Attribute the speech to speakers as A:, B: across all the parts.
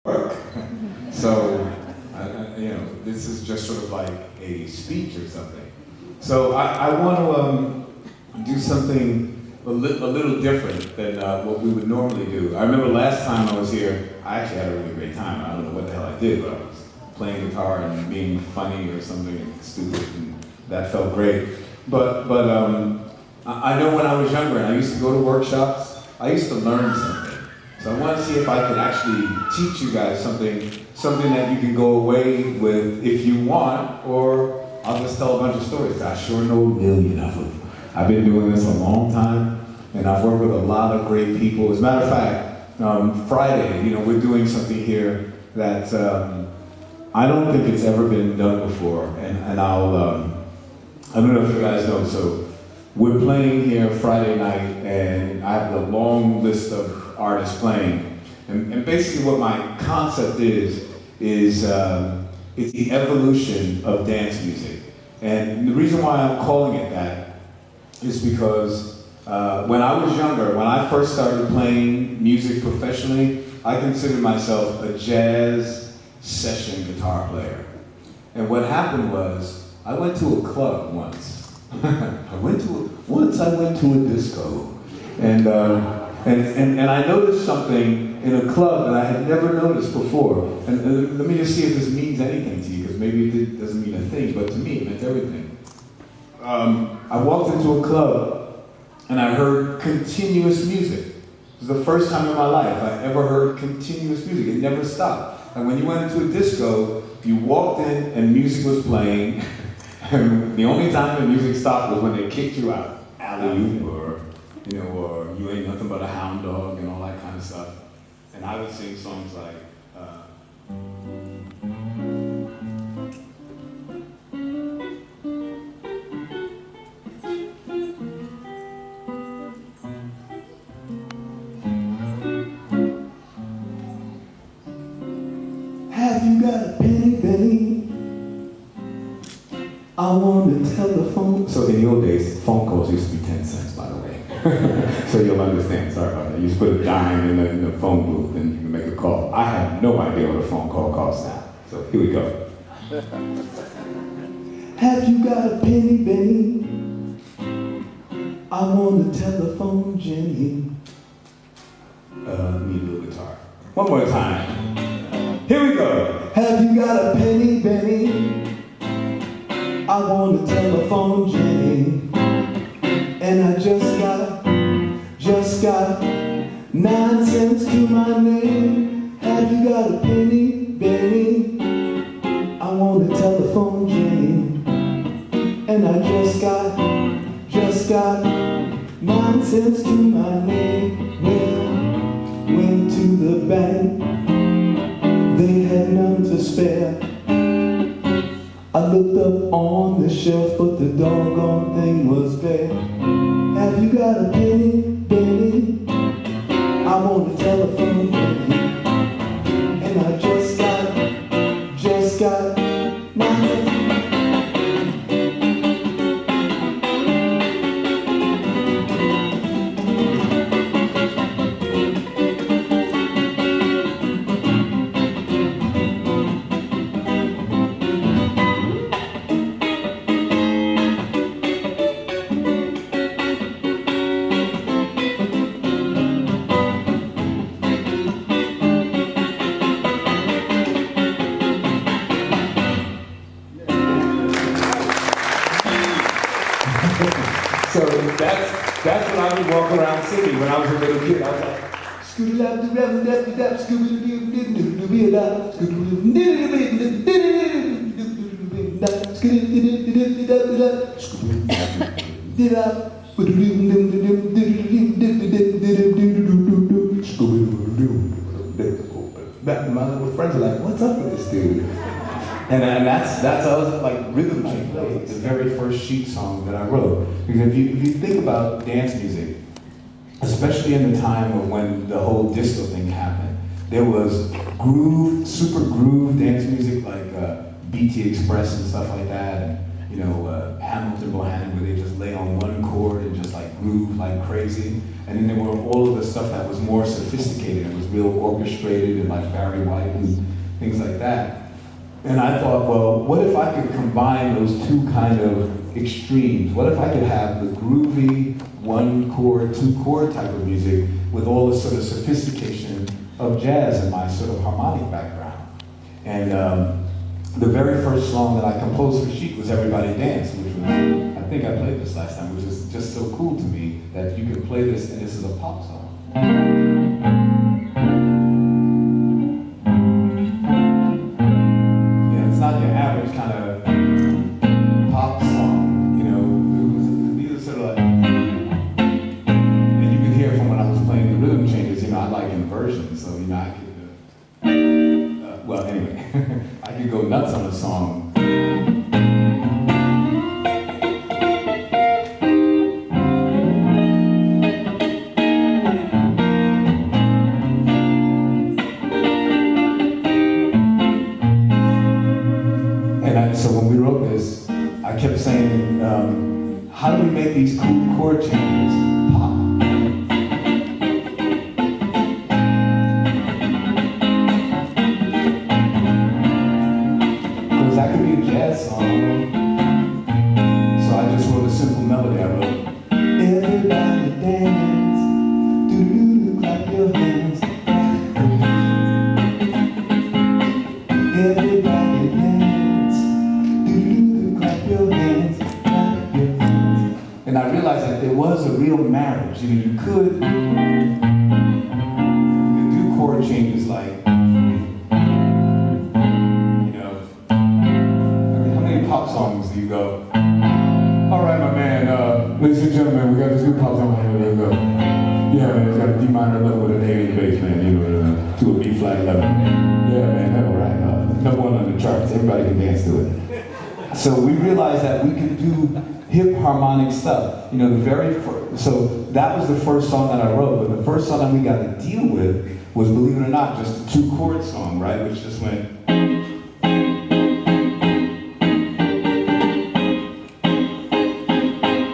A: work. So, this is just sort of like a speech or something. So I want to do something a little different than what we would normally do. I remember last time I was here, I actually had a really great time. I don't know what the hell I did, but I was playing guitar and being funny or something stupid, and that felt great. But I know when I was younger and I used to go to workshops, I used to learn something. So I want to see if I could actually teach you guys something that you can go away with if you want, or I'll just tell a bunch of stories. I sure know a million of them. I've been doing this a long time, and I've worked with a lot of great people. As a matter of fact, Friday, we're doing something here that I don't think it's ever been done before, and I don't know if you guys know, so we're playing here Friday night, and I have a long list of artists playing. And basically what my concept is it's the evolution of dance music. And the reason why I'm calling it that is because when I was younger, when I first started playing music professionally, I considered myself a jazz session guitar player. And what happened was, I went to a club once. I went to a disco, and I noticed something in a club that I had never noticed before. And let me just see if this means anything to you, because maybe it doesn't mean a thing, but to me it meant everything. I walked into a club and I heard continuous music. It was the first time in my life I ever heard continuous music. It never stopped. And when you went into a disco, you walked in and music was playing. And the only time the music stopped was when they kicked you out. Alley-oop, or you ain't nothing but a hound dog and all that kind of stuff. And I would sing songs like, have you got a penny, penny? I want to telephone. So in the old days, phone calls used to be 10 cents, by the way. So you'll understand, sorry about that. You just put a dime in the phone booth and you can make a call. I have no idea what a phone call costs now. So here we go. Have you got a penny, Benny? I want to telephone Jenny. Need a little guitar. One more time. Here we go. Have you got a penny, Benny? I want to telephone Jenny, and I just got 9 cents to my name. Have you got a penny, Benny? I want to telephone Jenny, and I just got 9 cents to my name. Well, went to the bank, they had none to spare. I looked up on the shelf, but the doggone thing was bare. Have you got a penny, Benny? I want a telephone, Benny. And I just got 9 cents. So that's when I would walk around singing when I was a little kid. I was like, my little friends are like, what's up with this dude? And that's how I was like rhythm I played. The very first Chic song that I wrote. Because if you think about dance music, especially in the time of when the whole disco thing happened, there was groove, super groove dance music like BT Express and stuff like that. And, Hamilton Bohannon, where they just lay on one chord and just like groove like crazy. And then there were all of the stuff that was more sophisticated. It was real orchestrated and like Barry White and things like that. And I thought, well, what if I could combine those two kind of extremes? What if I could have the groovy one chord, two chord type of music with all the sort of sophistication of jazz in my sort of harmonic background? And the very first song that I composed for Chic was Everybody Dance, which was, I think I played this last time, which is just so cool to me that you could play this and this is a pop song. Yeah, it's not your average kind of pop song, you know. These are sort of like, and you can hear from when I was playing the rhythm changes, you know, I like inversions, so you know, I could, well, anyway, I could go nuts on a song. So when we wrote this, I kept saying, how do we make these cool chord changes pop? Because that could be a jazz song. So I just wrote a simple melody. I wrote, everybody dance, do-do-do, clap your hands. Everybody dance. And I realized that there was a real marriage. You know, you could do chord changes like, you know, I mean, how many pop songs do you go, all right, my man, ladies and gentlemen, we got this new pop song here, let's go. Yeah, man, it's got a D minor 11 with an A in the bass, man, you know, to a B flat 11. Yeah, man, all right. Number one on the charts, everybody can dance to it. So we realized that we could do hip harmonic stuff. You know, the very first, so that was the first song that I wrote, but the first song that we got to deal with was, believe it or not, just a two chord song, right? Which just went.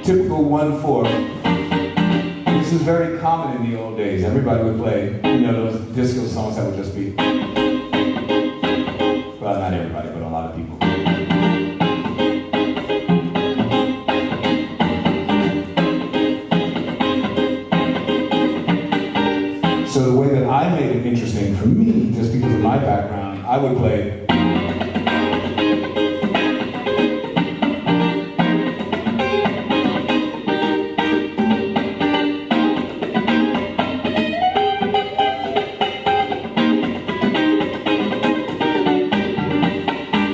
A: Typical 1/4. This is very common in the old days. Everybody would play, you know, those disco songs that would just be, well, not everybody, but a lot of people. So the way that I made it interesting for me, just because of my background, I would play.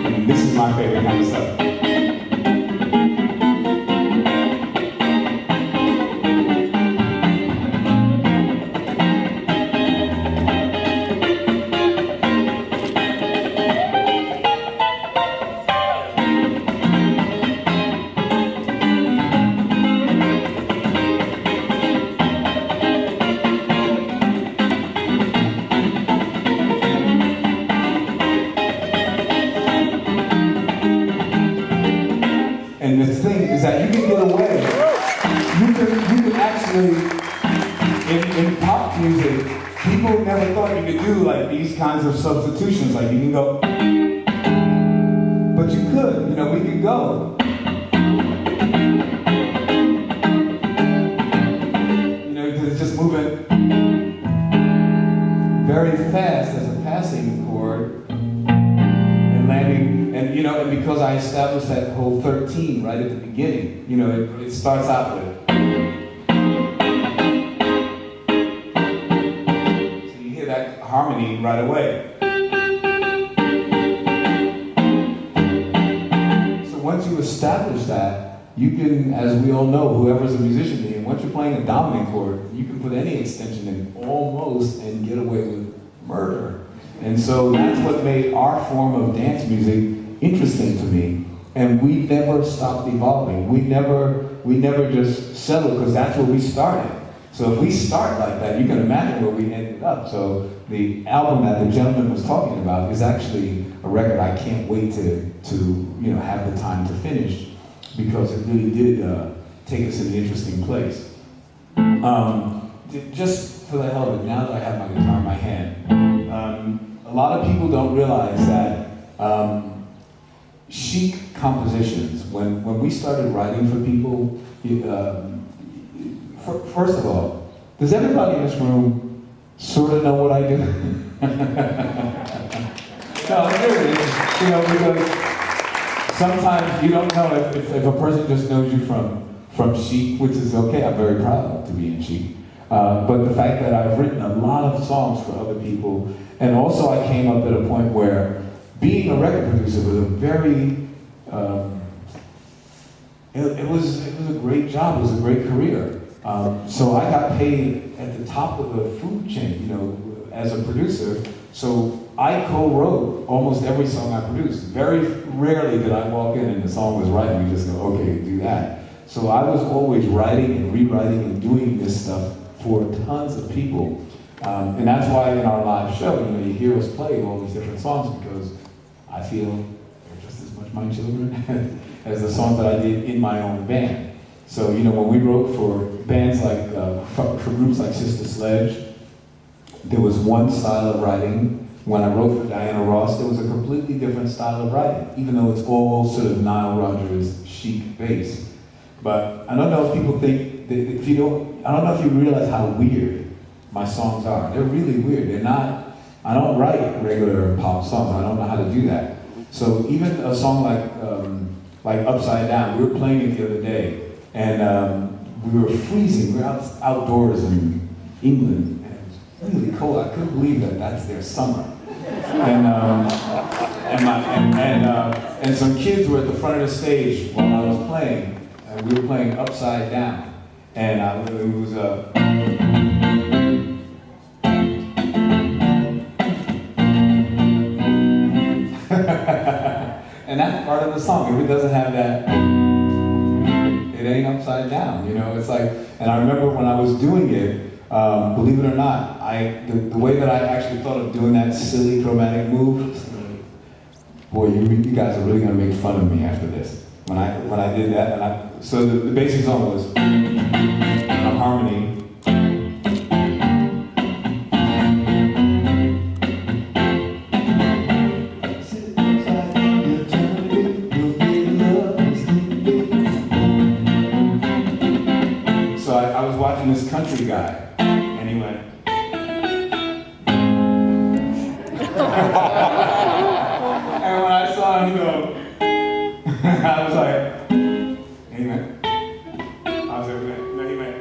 A: And this is my favorite kind of stuff. And the thing is that you can get away. You can actually, in pop music, people never thought you could do like these kinds of substitutions. Like you can go, but you could. You know, we could go. You know, because it's just moving very fast as a passing chord. Landing, and you know, and because I established that whole 13 right at the beginning, you know, it starts out with. So you hear that harmony right away. So once you establish that, you can, as we all know, whoever's a musician here, once you're playing a dominant chord, you can put any extension in almost and get away with murder. And so that's what made our form of dance music interesting to me. And we never stopped evolving. We never just settled, because that's where we started. So if we start like that, you can imagine where we ended up. So the album that the gentleman was talking about is actually a record I can't wait to you know, have the time to finish, because it really did take us in an interesting place. Just for the hell of it, now that I have my guitar in my hand, a lot of people don't realize that Chic compositions, when we started writing for people, first of all, does everybody in this room sort of know what I do? No, seriously, you know, because sometimes you don't know if a person just knows you from Chic, which is okay. I'm very proud to be in Chic. But the fact that I've written a lot of songs for other people, and also I came up at a point where being a record producer was a very, it was a great job, it was a great career. So I got paid at the top of the food chain, you know, as a producer. So I co-wrote almost every song I produced. Very rarely did I walk in and the song was right and we just go, okay, do that. So I was always writing and rewriting and doing this stuff for tons of people. And that's why in our live show, you know, you hear us play all these different songs because I feel they're just as much my children as the songs that I did in my own band. So, you know, when we wrote for bands like, for groups like Sister Sledge, there was one style of writing. When I wrote for Diana Ross, there was a completely different style of writing, even though it's all sort of Nile Rodgers Chic based. But I don't know if people think, that I don't know if you realize how weird my songs are. They're really weird. They're not, I don't write regular pop songs. I don't know how to do that. So even a song like Upside Down, we were playing it the other day, and we were freezing. We were outdoors in England, and it was really cold. I couldn't believe that that's their summer. And some kids were at the front of the stage while I was playing. We were playing Upside Down, and it was and that's part of the song. If it doesn't have that, it ain't upside down, you know? It's like, and I remember when I was doing it, believe it or not, the way that I actually thought of doing that silly chromatic move, boy, you guys are really gonna make fun of me after this. When I did that, so the basic song was a harmony. So I was watching this country guy, and he went. And when I saw him go, I was like, he went. I was like, no, he went.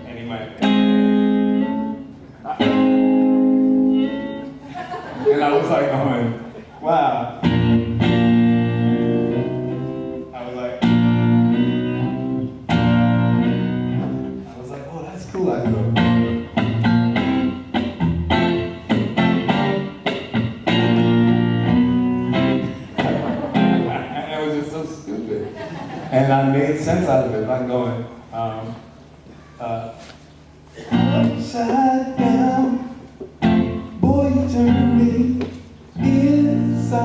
A: And he went. And I was like going, wow. I was like, oh, that's cool. I go. And I made sense out of it by going, upside down, boy, you turn me inside.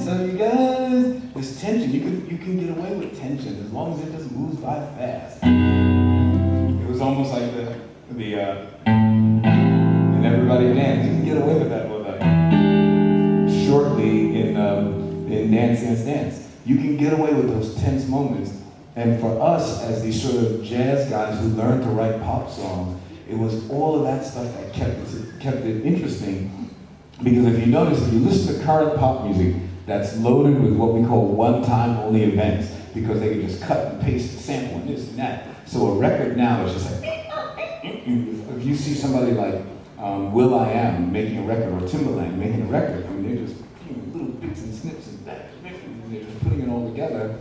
A: So you guys, this tension, you can get away with tension as long as it just moves by fast. It was almost like and everybody dance. You can get away with that shortly in Dance, Dance, Dance. You can get away with those tense moments. And for us, as these sort of jazz guys who learned to write pop songs, it was all of that stuff that kept it interesting. Because if you notice, if you listen to current pop music, that's loaded with what we call one-time only events, because they can just cut and paste the sample and this and that. So a record now is just like, if you see somebody like will.i.am making a record, or Timbaland making a record, I mean, they're just little bits and snips and that. They're just putting it all together.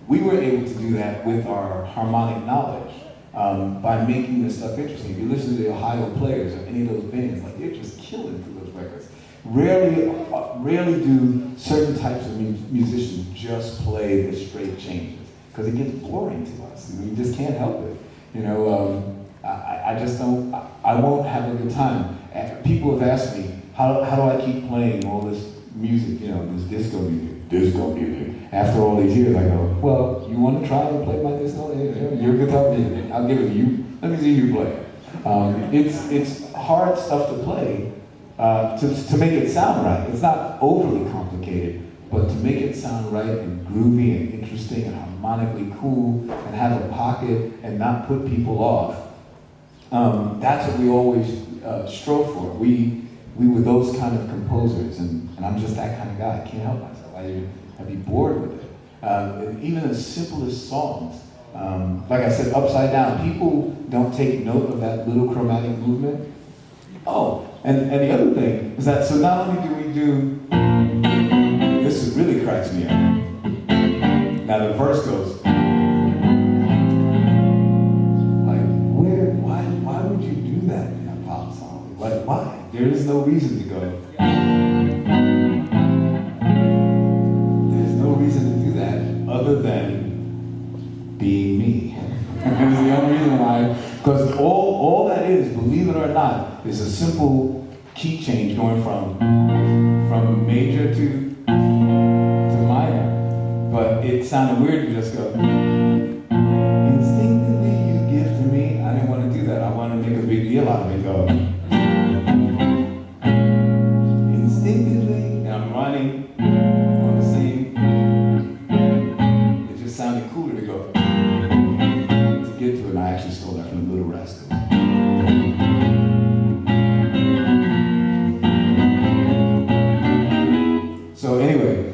A: We were able to do that with our harmonic knowledge by making this stuff interesting. If you listen to the Ohio Players or any of those bands, like they're just killing through those records. Rarely do certain types of musicians just play the straight changes, because it gets boring to us. I mean, you just can't help it. You know, I just don't. I won't have a good time. People have asked me, how do I keep playing all this
B: music, you know, this disco music. After all these years, I go, well, you want to try and play my disco? Your guitar, I'll give it to you. Let me see you play. It's hard stuff to play to make it sound right. It's not overly complicated, but to make it sound right and groovy and interesting and harmonically cool and have a pocket and not put people off. That's what we always strove for. We were those kind of composers, and I'm just that kind of guy. I can't help myself. I'd be bored with it. And even the simplest songs, like I said, upside down, people don't take note of that little chromatic movement. Oh, and the other thing is that, so not only do we do, this really cracks me up. Now the verse goes, like, why would you do that in a pop song? Like, why? There is no reason to go. There's no reason to do that other than being me. That's the only reason why, because all that is, believe it or not, is a simple key change going from major to minor. But it sounded weird to just go, instinctively you give to me. I didn't want to do that. I wanted to make a big deal out of it. Go, instinctively, and I'm running on the same, it just sounded cooler to go, to get to it, and I actually stole that from the Little Rascals. So anyway,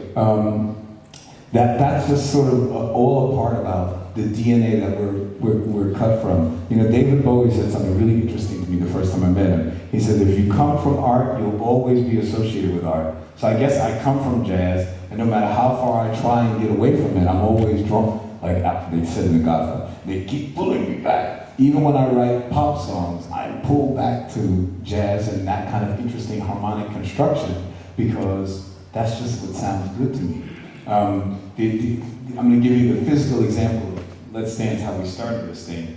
B: that's just sort of all a part about the DNA that we're cut from. You know, David Bowie said something really interesting to me the first time I met him. He said, if you come from art, you'll always be associated with art. So I guess I come from jazz, and no matter how far I try and get away from it, I'm always drawn, like they said in The Godfather, they keep pulling me back. Even when I write pop songs, I pull back to jazz and that kind of interesting harmonic construction, because that's just what sounds good to me. I'm going to give you the physical example of Let's Dance, how we started this thing.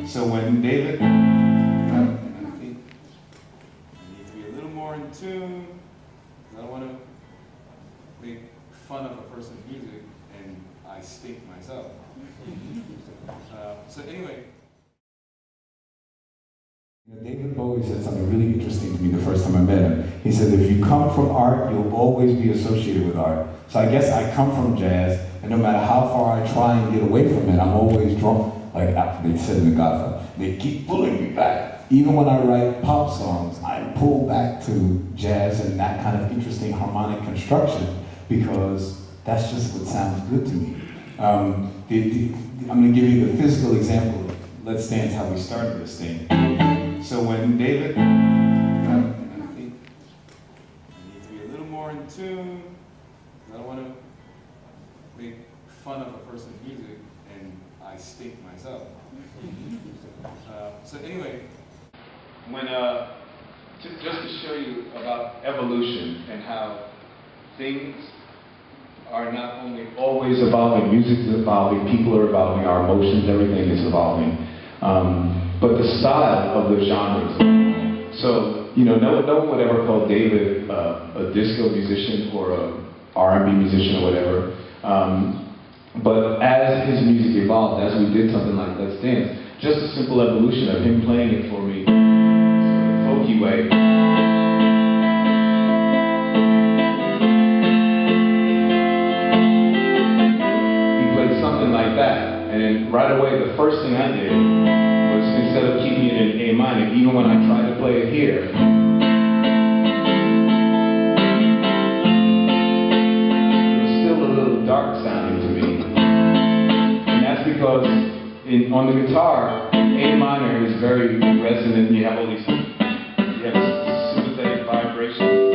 B: So when David, I think I need to be a little more in tune, because I don't want to make fun of a person's music and I stink myself. So anyway. David Bowie said something really interesting to me the first time I met him. He said, if you come from art, you'll always be associated with art. So I guess I come from jazz, and no matter how far I try and get away from it, I'm always drawn, like they said in The Godfather, they keep pulling me back. Even when I write pop songs, I pull back to jazz and that kind of interesting harmonic construction, because that's just what sounds good to me. I'm going to give you the physical example of Let's Dance, how we started this thing. So when David, I think I need to be a little more in tune, because I don't want to make fun of a person's music and I stink myself. So anyway, when just to show you about evolution and how things are not only always evolving, music is evolving, people are evolving, our emotions, everything is evolving. But the style of the genres. So, you know, no one would ever call David a disco musician or a R&B musician or whatever. But as his music evolved, as we did something like Let's Dance, just a simple evolution of him playing it for me, sort of folky way. He played something like that, and then right away, the first thing I did was, instead of keeping it in A minor, even when I tried to play it here, it was still a little dark sounding to me. And that's because on the guitar, A minor is very resonant. You have all these, you have sympathetic vibrations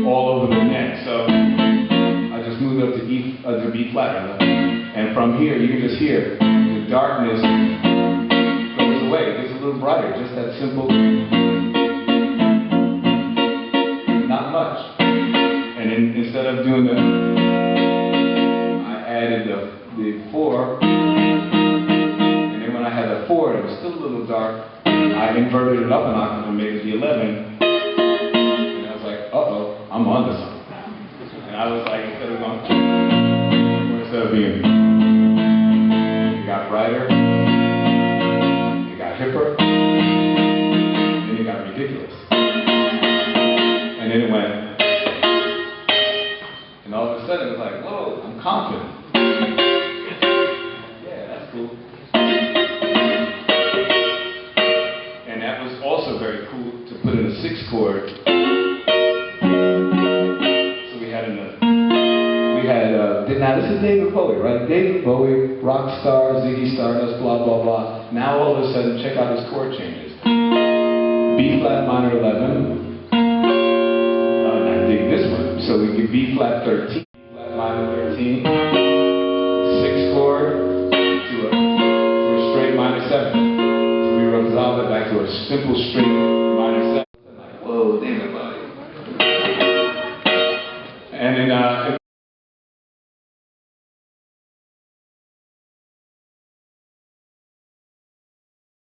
B: all over the neck. So I just moved up to B flat, rather. And from here, you can just hear the darkness goes away. It gets a little brighter, just that simple. Not much. And then instead of doing the, I added the 4. And then when I had the 4, it was still a little dark. I inverted it up an octave and made it the 11. And I was like, uh-oh.
A: I'm onto something. And I was like, instead of being, it got brighter, it got hipper, then it got ridiculous. And then it went, and all of a sudden it was like, whoa, I'm confident. Yeah, that's cool. And that was also very cool to put in a 6-chord. Now this is David Bowie, right? David Bowie, rock star, Ziggy Stardust, blah, blah, blah. Now all of a sudden, check out his chord changes. B flat minor 11. I dig this one. So we get B flat 13, B flat minor 13, 6-chord to a straight minor 7. So we resolve it back to a simple straight minor 7. Like, whoa, David Bowie. And then